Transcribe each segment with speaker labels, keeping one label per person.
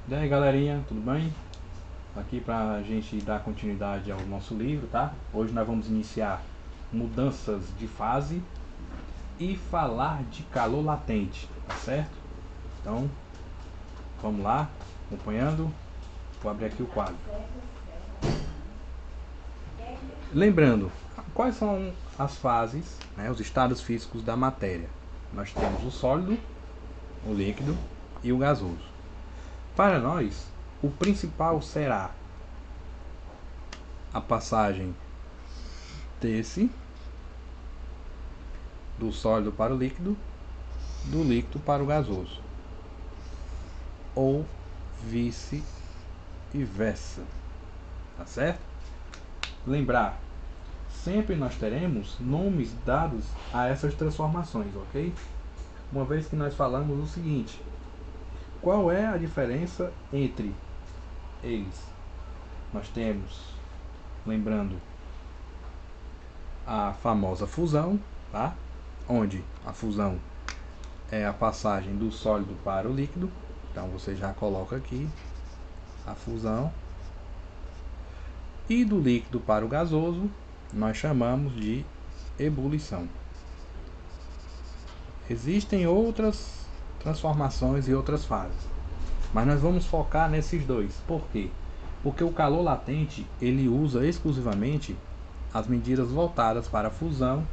Speaker 1: E aí galerinha, tudo bem? Aqui para a gente dar continuidade ao nosso livro, tá? Hoje nós vamos iniciar mudanças de fase e falar de calor latente, tá certo? Então, vamos lá, acompanhando. Vou abrir aqui o quadro. Lembrando, quais são as fases, né, os estados físicos da matéria? Nós temos o sólido, o líquido e o gasoso. Para nós, o principal será a passagem desse do sólido para o líquido, do líquido para o gasoso, ou vice-versa, tá certo? Lembrar, sempre nós teremos nomes dados a essas transformações, ok? Uma vez que nós falamos o seguinte, qual é a diferença entre eles? Nós temos, lembrando, a famosa fusão, tá? Onde a fusão é a passagem do sólido para o líquido. Então você já coloca aqui a fusão. E do líquido para o gasoso nós chamamos de ebulição. Existem outras transformações e outras fases, mas nós vamos focar nesses dois. Por quê? Porque o calor latente ele usa exclusivamente as medidas voltadas para fusão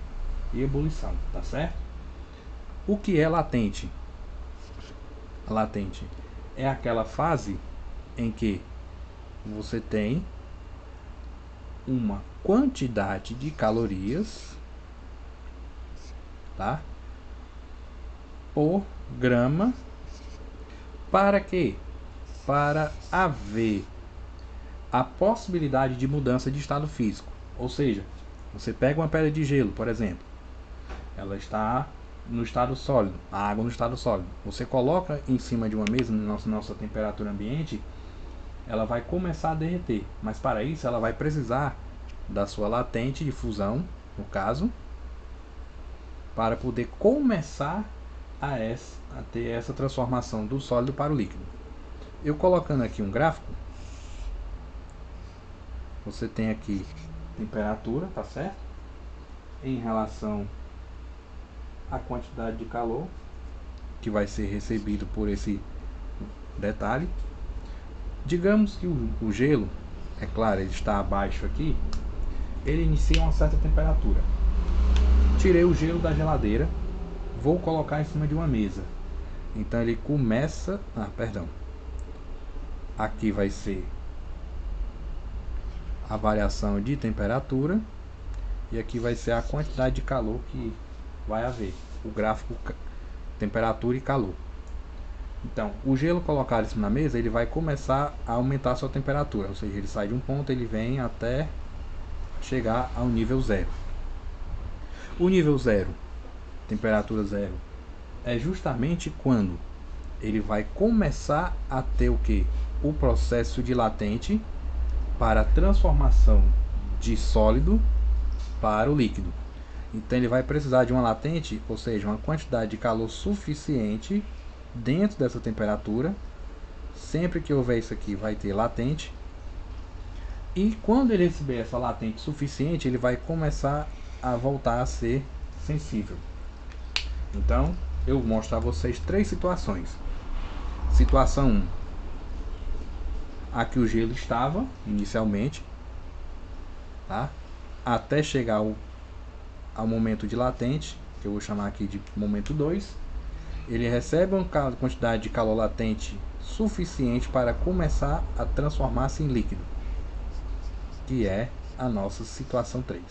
Speaker 1: e ebulição, tá certo? O que é latente? Latente é aquela fase em que você tem uma quantidade de calorias, tá? Por grama. Para quê? Para haver a possibilidade de mudança de estado físico. Ou seja, você pega uma pedra de gelo, por exemplo, ela está no estado sólido, a água no estado sólido. Você coloca em cima de uma mesa, na nossa temperatura ambiente, ela vai começar a derreter. Mas para isso ela vai precisar da sua latente de fusão, no caso, para poder começar a ter essa transformação do sólido para o líquido. Eu colocando aqui um gráfico, você tem aqui temperatura, tá certo? Em relação à quantidade de calor que vai ser recebido por esse detalhe. Digamos que o gelo, é claro, ele está abaixo aqui, ele inicia uma certa temperatura. Tirei o gelo da geladeira, vou colocar em cima de uma mesa. Então ele começa, aqui vai ser a variação de temperatura e aqui vai ser a quantidade de calor que vai haver, o gráfico temperatura e calor. Então, o gelo colocado em cima da mesa, ele vai começar a aumentar a sua temperatura, ou seja, ele sai de um ponto, ele vem até chegar ao nível zero. O nível zero, temperatura zero, é justamente quando ele vai começar a ter o que? O processo de latente para a transformação de sólido para o líquido. Então ele vai precisar de uma latente, ou seja, uma quantidade de calor suficiente dentro dessa temperatura. Sempre que houver isso aqui vai ter latente. E quando ele receber essa latente suficiente, ele vai começar a voltar a ser sensível. Então eu vou mostrar a vocês três situações. Situação 1, aqui o gelo estava inicialmente, tá? Até chegar ao momento de latente, que eu vou chamar aqui de momento 2, ele recebe uma quantidade de calor latente suficiente para começar a transformar-se em líquido, que é a nossa situação 3.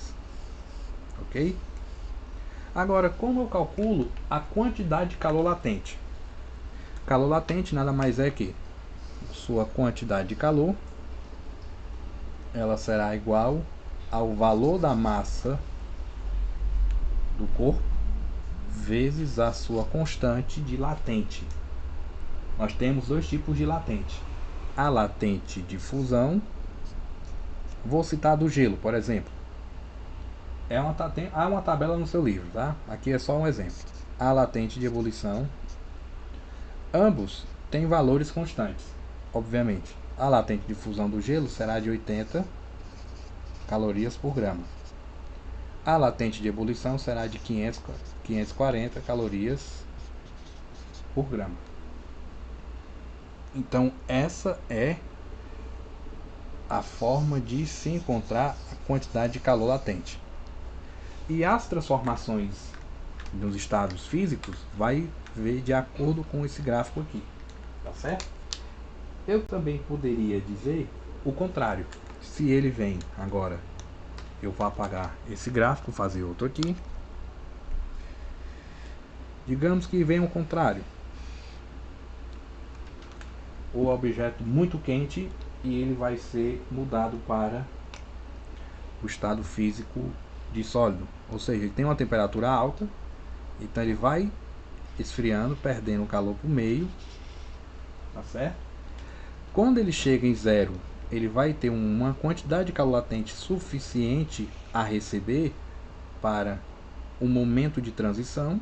Speaker 1: Ok? Agora, como eu calculo a quantidade de calor latente? Calor latente nada mais é que sua quantidade de calor, ela será igual ao valor da massa do corpo vezes a sua constante de latente. Nós temos dois tipos de latente. A latente de fusão, vou citar do gelo, por exemplo. Há uma tabela no seu livro, tá? Aqui é só um exemplo. A latente de ebulição, ambos têm valores constantes. obviamente. A latente de fusão do gelo será de 80 calorias por grama. A latente de ebulição será de 540 calorias por grama. Então, essa é a forma de se encontrar a quantidade de calor latente. E as transformações nos estados físicos vai ver de acordo com esse gráfico aqui, tá certo? Eu também poderia dizer o contrário. Se ele vem agora, eu vou apagar esse gráfico, fazer outro aqui. Digamos que vem o contrário. O objeto muito quente e ele vai ser mudado para o estado físico de sólido. Ou seja, ele tem uma temperatura alta, então ele vai esfriando, perdendo o calor por meio, tá certo? Quando ele chega em zero, ele vai ter uma quantidade de calor latente suficiente a receber para um momento de transição,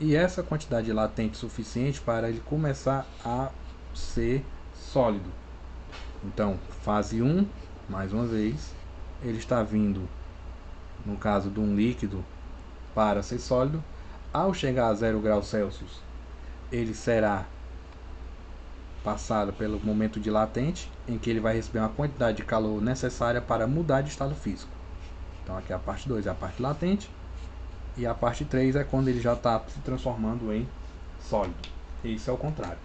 Speaker 1: e essa quantidade latente suficiente para ele começar a ser sólido. Então, fase 1, mais uma vez, ele está vindo, no caso de um líquido, para ser sólido. Ao chegar a 0 graus Celsius, ele será passado pelo momento de latente, em que ele vai receber uma quantidade de calor necessária para mudar de estado físico. Então aqui a parte 2 é a parte latente, e a parte 3 é quando ele já está se transformando em sólido. Isso é o contrário.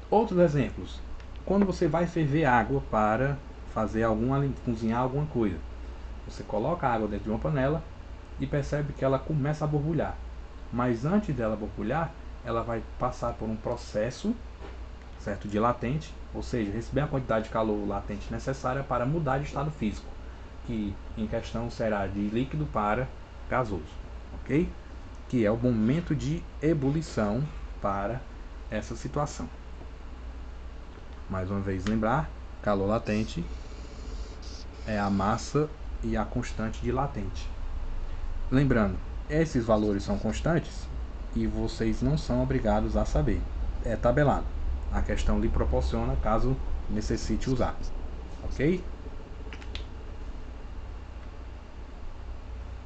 Speaker 1: Outros exemplos. Quando você vai ferver água para fazer cozinhar alguma coisa, você coloca a água dentro de uma panela e percebe que ela começa a borbulhar. Mas antes dela borbulhar, ela vai passar por um processo, certo, de latente, ou seja, receber a quantidade de calor latente necessária para mudar de estado físico, que em questão será de líquido para gasoso, ok? Que é o momento de ebulição para essa situação. Mais uma vez lembrar, calor latente é a massa e a constante de latente. Lembrando, esses valores são constantes e vocês não são obrigados a saber. É tabelado. A questão lhe proporciona caso necessite usar. Ok?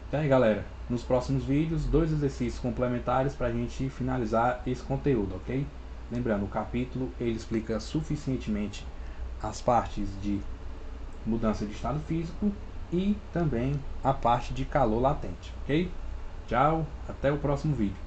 Speaker 1: Então aí, galera, nos próximos vídeos, 2 exercícios complementares para a gente finalizar esse conteúdo, ok? Lembrando, o capítulo ele explica suficientemente as partes de mudança de estado físico e também a parte de calor latente, ok? Tchau, até o próximo vídeo.